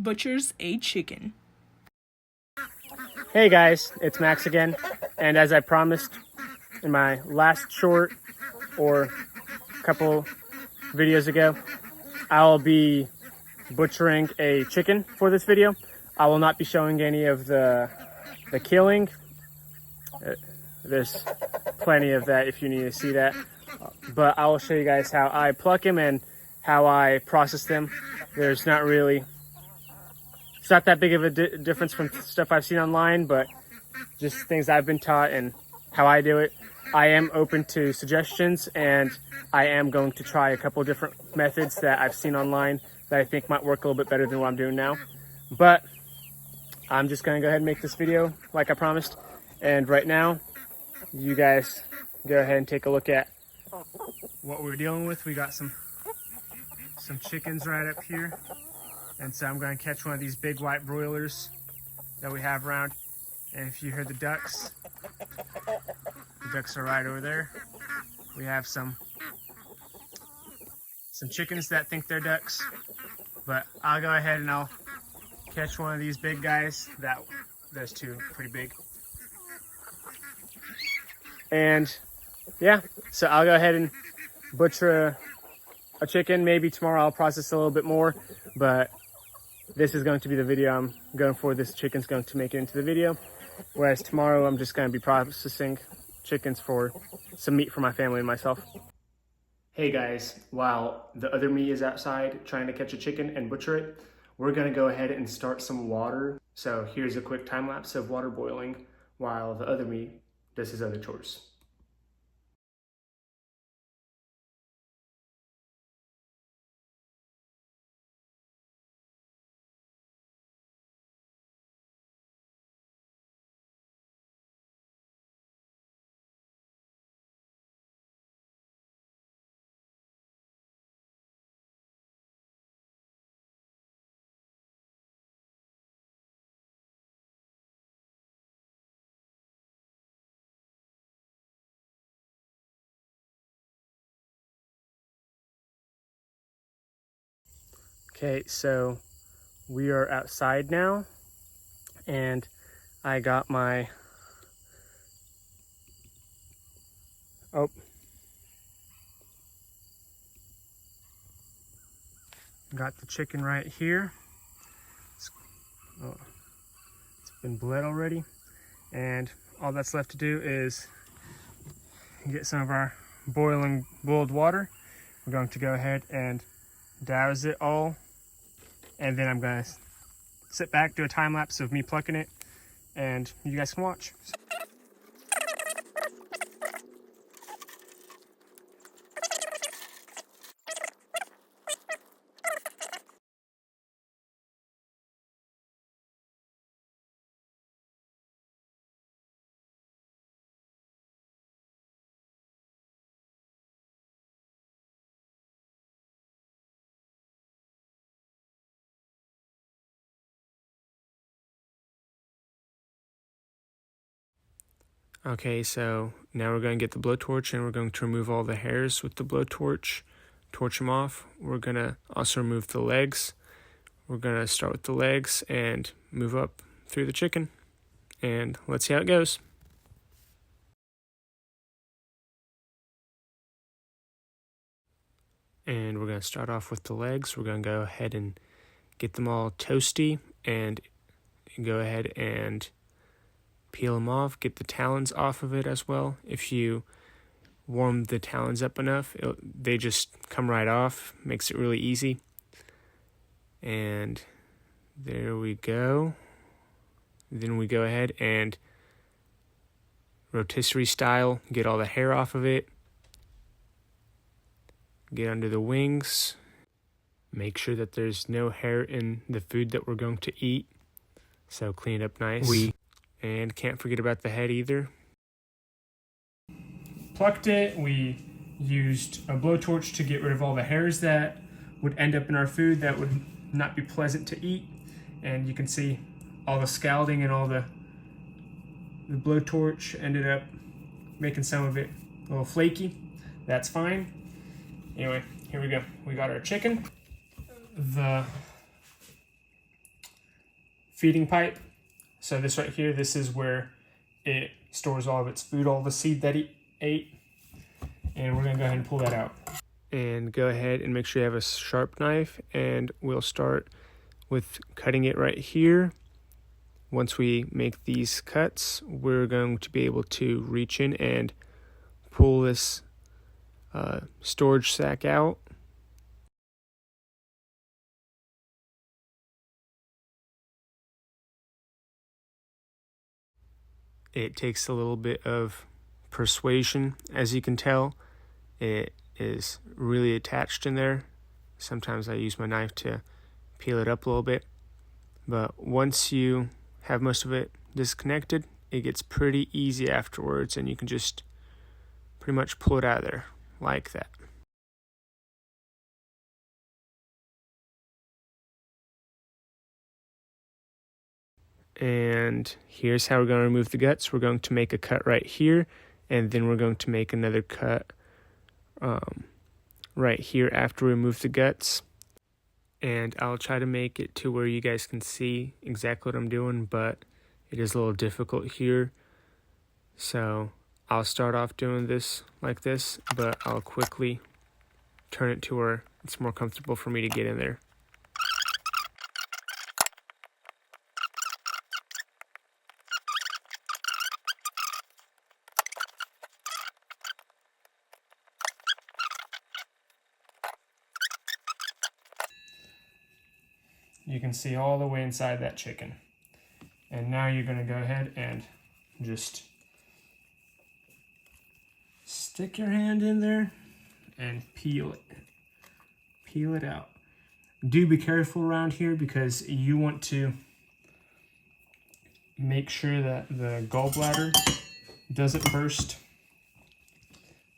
butchers a chicken. Hey guys, it's Max again, and as I promised in my last short or a couple videos ago, I'll be butchering a chicken for this video. I will not be showing any of the killing. There's plenty of that if you need to see that, but I will show you guys how I pluck them and how I process them. It's not that big of a difference from stuff I've seen online, but just things I've been taught and how I do it. I am open to suggestions, and I am going to try a couple different methods that I've seen online that I think might work a little bit better than what I'm doing now. But I'm just gonna go ahead and make this video like I promised. And right now, you guys go ahead and take a look at what we're dealing with. We got some chickens right up here. And so I'm going to catch one of these big white broilers that we have around. And if you hear the ducks are right over there. We have some chickens that think they're ducks. But I'll go ahead and I'll catch one of these big guys. Those two are pretty big. And yeah, so I'll go ahead and butcher a chicken. Maybe tomorrow I'll process a little bit more, but this is going to be the video I'm going for. This chicken's going to make it into the video. Whereas tomorrow I'm just going to be processing chickens for some meat for my family and myself. Hey guys, while the other me is outside trying to catch a chicken and butcher it, we're going to go ahead and start some water. So here's a quick time lapse of water boiling while the other me does his other chores. Okay, so we are outside now, and I got my, got the chicken right here. It's been bled already, and all that's left to do is get some of our boiled water. We're going to go ahead and douse it all, and then I'm gonna sit back, do a time lapse of me plucking it, and you guys can watch. Okay, so now we're going to get the blowtorch and we're going to remove all the hairs with the blowtorch, torch them off. We're going to also remove the legs. We're going to start with the legs and move up through the chicken, and let's see how it goes. And we're going to start off with the legs. We're going to go ahead and get them all toasty and go ahead and peel them off, get the talons off of it as well. If you warm the talons up enough, they just come right off, makes it really easy. And there we go. Then we go ahead and rotisserie style, get all the hair off of it, get under the wings, make sure that there's no hair in the food that we're going to eat, so clean it up nice. And can't forget about the head either. Plucked it. We used a blowtorch to get rid of all the hairs that would end up in our food that would not be pleasant to eat. And you can see all the scalding and all the blowtorch ended up making some of it a little flaky. That's fine. Anyway, here we go. We got our chicken. The feeding pipe. So this right here, this is where it stores all of its food, all the seed that it ate. And we're gonna go ahead and pull that out. And go ahead and make sure you have a sharp knife, and we'll start with cutting it right here. Once we make these cuts, we're going to be able to reach in and pull this storage sack out. It takes a little bit of persuasion, as you can tell. It is really attached in there. Sometimes I use my knife to peel it up a little bit. But once you have most of it disconnected, it gets pretty easy afterwards, and you can just pretty much pull it out of there like that. And here's how we're going to remove the guts. We're going to make a cut right here, and then we're going to make another cut right here after we remove the guts. And I'll try to make it to where you guys can see exactly what I'm doing, but it is a little difficult here. So I'll start off doing this like this, but I'll quickly turn it to where it's more comfortable for me to get in there. You can see all the way inside that chicken. And now you're going to go ahead and just stick your hand in there and peel it. Peel it out. Do be careful around here, because you want to make sure that the gallbladder doesn't burst,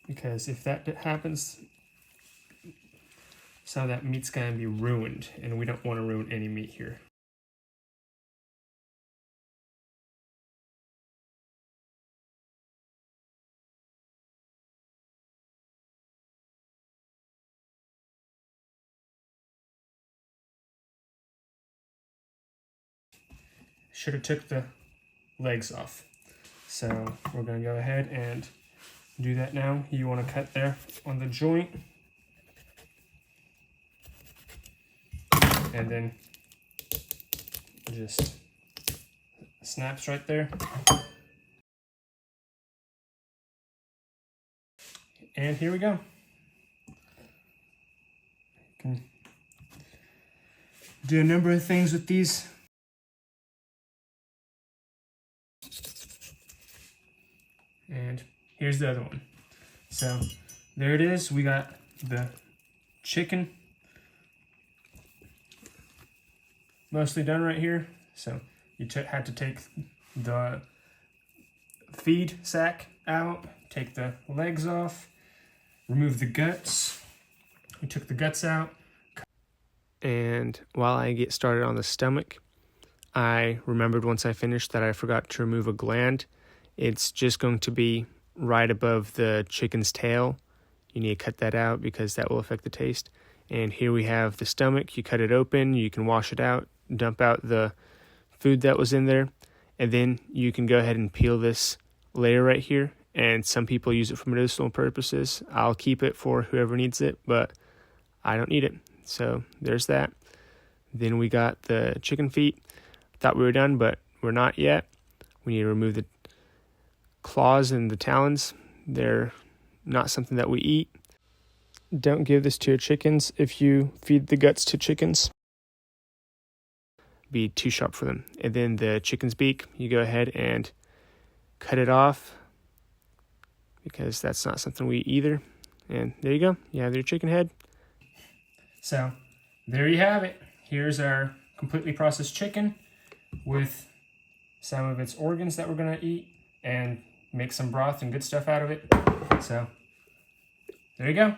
because if that happens, some of that meat's going to be ruined, and we don't want to ruin any meat here. Should have took the legs off. So we're going to go ahead and do that now. You want to cut there on the joint, and then just snaps right there. And here we go. You can do a number of things with these. And here's the other one. So there it is. We got the chicken mostly done right here. So you had to take the feed sack out, take the legs off, remove the guts. We took the guts out. And while I get started on the stomach, I remembered once I finished that I forgot to remove a gland. It's just going to be right above the chicken's tail. You need to cut that out because that will affect the taste. And here we have the stomach. You cut it open, you can wash it out, dump out the food that was in there, and then you can go ahead and peel this layer right here. And some people use it for medicinal purposes. I'll keep it for whoever needs it, but I don't need it. So there's that. Then we got the chicken feet. Thought we were done, but we're not yet. We need to remove the claws and the talons. They're not something that we eat. Don't give this to your chickens if you feed the guts to chickens. Be too sharp for them. And then the chicken's beak, you go ahead and cut it off because that's not something we eat either. And there you go. You have your chicken head. So there you have it. Here's our completely processed chicken with some of its organs that we're going to eat and make some broth and good stuff out of it. So there you go.